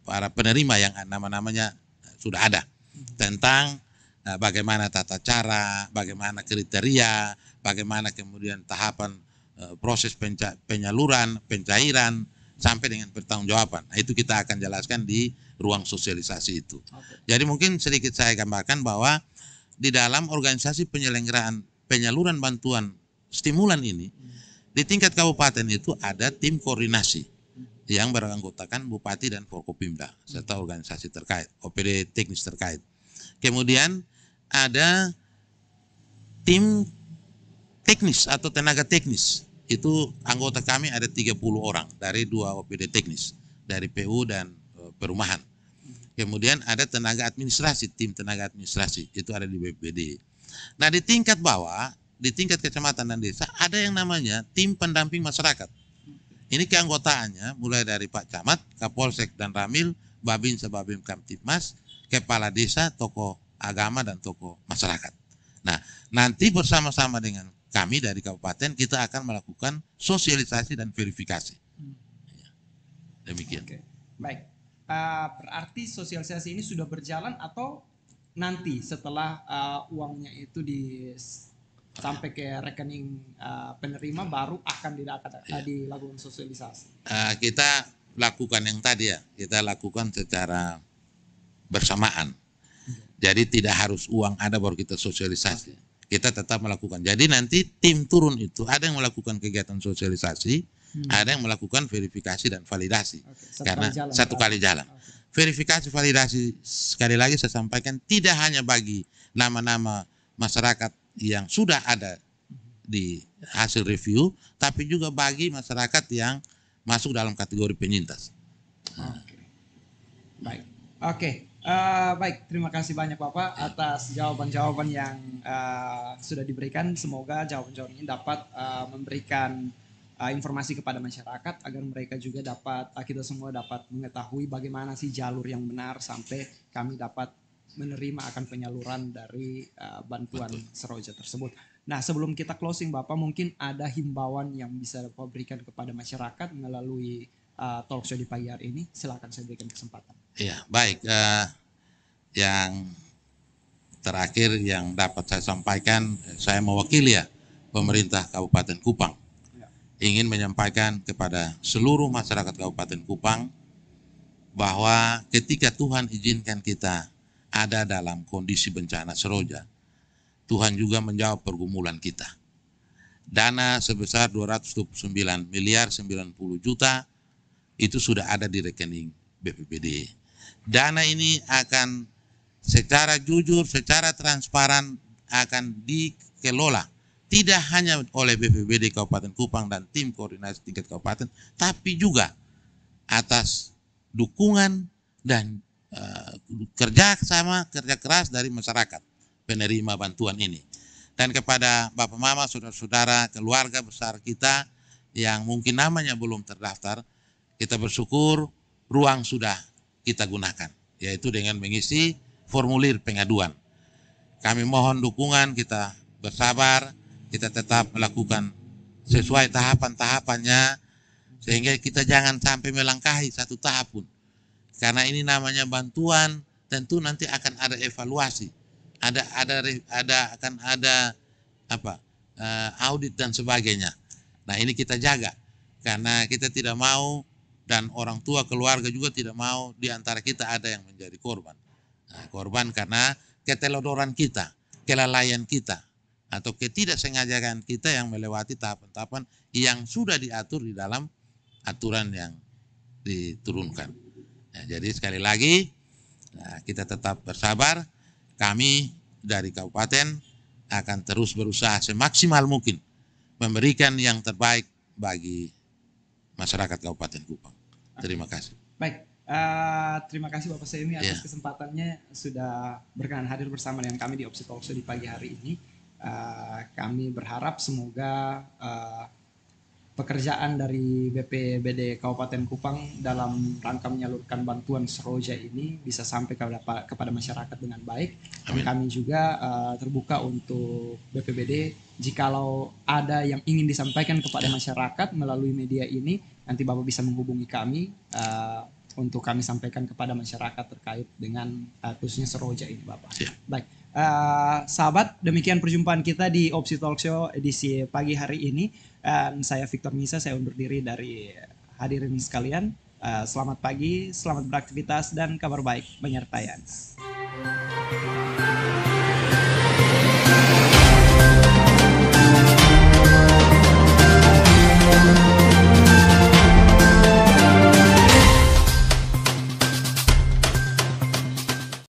para penerima yang nama-namanya sudah ada tentang bagaimana tata cara, bagaimana kriteria, bagaimana kemudian tahapan proses penyaluran, pencairan, sampai dengan pertanggungjawaban. Nah, itu kita akan jelaskan di ruang sosialisasi itu. Jadi mungkin sedikit saya gambarkan bahwa di dalam organisasi penyelenggaraan penyaluran bantuan stimulan ini, di tingkat kabupaten itu ada tim koordinasi yang beranggotakan Bupati dan Forkopimda serta organisasi terkait, OPD teknis terkait. Kemudian ada tim teknis atau tenaga teknis. Itu anggota kami ada 30 orang dari 2 OPD teknis, dari PU dan perumahan. Kemudian ada tenaga administrasi, tim tenaga administrasi, itu ada di BPBD. Nah, di tingkat bawah, di tingkat kecamatan dan desa, ada yang namanya tim pendamping masyarakat. Ini keanggotaannya mulai dari Pak Camat, Kapolsek dan Ramil, Babinsa, Babim Kamtipmas, kepala desa, tokoh agama dan tokoh masyarakat. Nah, nanti bersama-sama dengan kami dari kabupaten kita akan melakukan sosialisasi dan verifikasi. Demikian. Oke. Baik. Berarti sosialisasi ini sudah berjalan atau nanti setelah uangnya itu sampai ke rekening penerima baru akan dilakukan sosialisasi? Kita lakukan yang tadi ya, kita lakukan secara bersamaan. Jadi tidak harus uang ada baru kita sosialisasi. Kita tetap melakukan. Jadi nanti tim turun itu ada yang melakukan kegiatan sosialisasi, ada yang melakukan verifikasi dan validasi. Karena satu kali jalan. Verifikasi validasi sekali lagi saya sampaikan tidak hanya bagi nama-nama masyarakat yang sudah ada di hasil review, tapi juga bagi masyarakat yang masuk dalam kategori penyintas. Baik. Oke. Baik, terima kasih banyak Bapak atas jawaban-jawaban yang sudah diberikan. Semoga jawaban-jawaban ini dapat memberikan informasi kepada masyarakat agar mereka juga dapat, kita semua dapat mengetahui bagaimana sih jalur yang benar sampai kami dapat menerima akan penyaluran dari bantuan Seroja tersebut. Nah, sebelum kita closing Bapak, mungkin ada himbauan yang bisa Bapak berikan kepada masyarakat melalui talk show di pagi hari ini. Silakan saya berikan kesempatan. Iya, baik. Yang terakhir yang dapat saya sampaikan, saya mewakili ya pemerintah Kabupaten Kupang. Ingin menyampaikan kepada seluruh masyarakat Kabupaten Kupang bahwa ketika Tuhan izinkan kita ada dalam kondisi bencana Seroja, Tuhan juga menjawab pergumulan kita. Dana sebesar 229 miliar 90 juta itu sudah ada di rekening BPBD. Dana ini akan secara jujur, secara transparan akan dikelola tidak hanya oleh BPBD Kabupaten Kupang dan tim koordinasi tingkat kabupaten, tapi juga atas dukungan dan kerja keras dari masyarakat penerima bantuan ini. Dan kepada Bapak Mama, saudara-saudara, keluarga besar kita yang mungkin namanya belum terdaftar, kita bersyukur ruang sudah kita gunakan, yaitu dengan mengisi formulir pengaduan. Kami mohon dukungan, kita bersabar, kita tetap melakukan sesuai tahapan-tahapannya, sehingga kita jangan sampai melangkahi satu tahap pun. Karena ini namanya bantuan, tentu nanti akan ada evaluasi, akan ada audit dan sebagainya. Nah, ini kita jaga, karena kita tidak mau dan orang tua keluarga juga tidak mau di antara kita ada yang menjadi korban. Nah, korban karena keteledoran kita, kelalaian kita, atau ketidaksengajaan kita yang melewati tahapan-tahapan yang sudah diatur di dalam aturan yang diturunkan. Nah, jadi sekali lagi kita tetap bersabar. Kami dari kabupaten akan terus berusaha semaksimal mungkin memberikan yang terbaik bagi masyarakat Kabupaten Kupang. Terima kasih. Baik, terima kasih Bapak Semi atas kesempatannya sudah berkenan hadir bersama dengan kami di Opsi Talkshow di pagi hari ini. Kami berharap semoga pekerjaan dari BPBD Kabupaten Kupang dalam rangka menyalurkan bantuan Seroja ini bisa sampai kepada masyarakat dengan baik. Dan kami juga terbuka untuk BPBD jikalau ada yang ingin disampaikan kepada masyarakat melalui media ini, nanti Bapak bisa menghubungi kami untuk kami sampaikan kepada masyarakat terkait dengan khususnya Seroja ini Bapak. Baik. Sahabat, demikian perjumpaan kita di Opsi Talk Show edisi pagi hari ini. Dan saya Victor Misa, saya undur diri dari hadirin sekalian. Selamat pagi, selamat beraktivitas, dan kabar baik menyertai Anda.